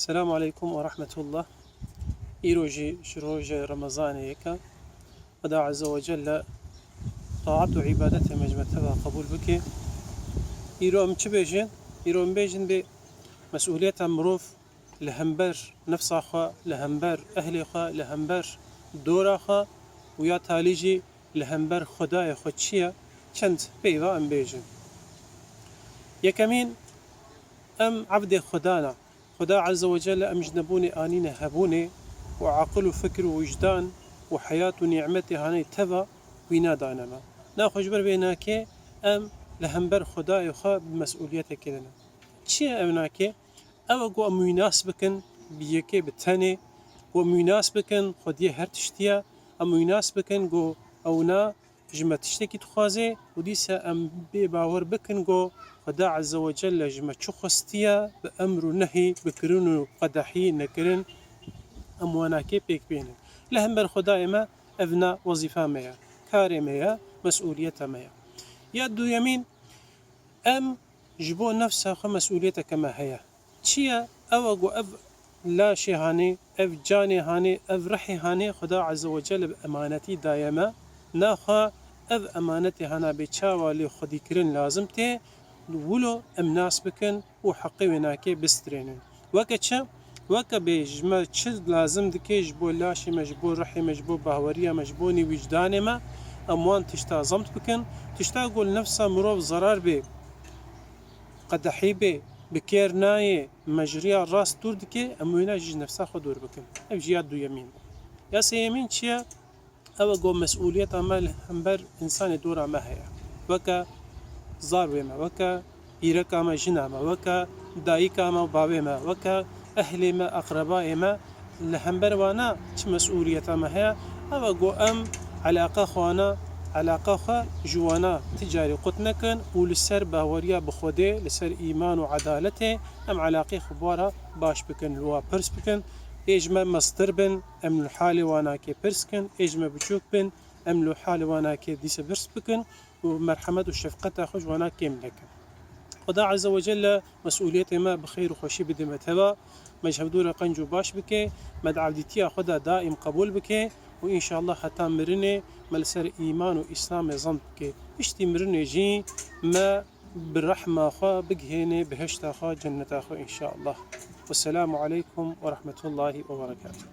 السلام عليكم ورحمة الله. إيروجي شروج رمضان يكا ودا عز وجل طاعت عبادته مجمتها قبول بك. إيرو أم تبيجين إيرو أم بيجين بمسؤولية مروف لهمبر نفس أخا لهمبر أهل أخا لهمبر دور أخا ويا تاليجي لهمبر خداي خدشيا چند بيوا أم بيجين يكمين أم عبد خدانا خدا عز وجل أم جنبوني آنين هبوني وعقل وفكر ووجدان وحياة ونعمتي هاني تبا وينادانما ناخج بر بيناكي أم لهمبر خدا يخا بمسؤوليتك لنا شيء أمناكي أو جو أم يناسبكن بيكي بالتاني ومناسبكن خديه هرتشتيا أم يناسبكن جو أونا جمع تشتكي تخوازي وديسا أم بباور بكن جو خدا عز وجل جمع تشخصتيا بأمر نهي بكرون قدحي نكرن أمواناكي بيك بينن لهمبر خدا إما أبنى وظيفة ميا كاري ميا مسؤولية ميا يادو يمين أم جبو نفسها مسؤوليتها كما هي تشيا أوغو أب لا شي هاني أف جاني هاني أف رحي هاني خدا عز وجل بأمانتي دايما ناخا أف أمانتي هانا بيتشاوى لي خدي كرن لازمتي ولو أم ناس بكن وحقي وناكي بسترينن وكتشا وكا بيجمع تشد لازم دكي جبو لاشي مجبو رحي مجبو باوريا مجبوني وجداني ما أموان تشتا زمت بكن تشتا قول نفسها مروف ضرار بي قدحي بي بكير ناي مجريا راس دور دكي أموينا جيج نفسها خدور بكن أبجيات دو يمين يا سيمين تشيا أو قو مسؤولية عمل همبر إنسان دورا ما هي وكا زار ويما وكا إيركا ما جنا ما وكا دايكا ما بابي ما وكا أهلي ما أقربائي ما لهمبر وانا تش مسؤولية ما هي أو قو أم علاقة خوانا علاقة خا جوانا تجاري قطنكن ولسر باوريا بخودي لسر إيمان وعدالته أم علاقة خبارها باش بكن لوا برس بكن إجمع مصدر بن أم الحالي وانا كي برسكن إجمع بشوك بن أم الحالي وانا كي ديس برس بكن ومرحمة والشفقة خوش وانا كي ملكن خدا عز وجل مسؤوليته ما بخير وخوشي بدمتها مجهب دور قنجو باش بكي مدعودتيا خدا دائم قبول بكي وإن شاء الله حتى مرني ملسر إيمان وإسلام يظن بكي اشتي مرني جي ما بالرحمة خا بجهيني بهشت خا جنة خا إن شاء الله والسلام عليكم ورحمة الله وبركاته.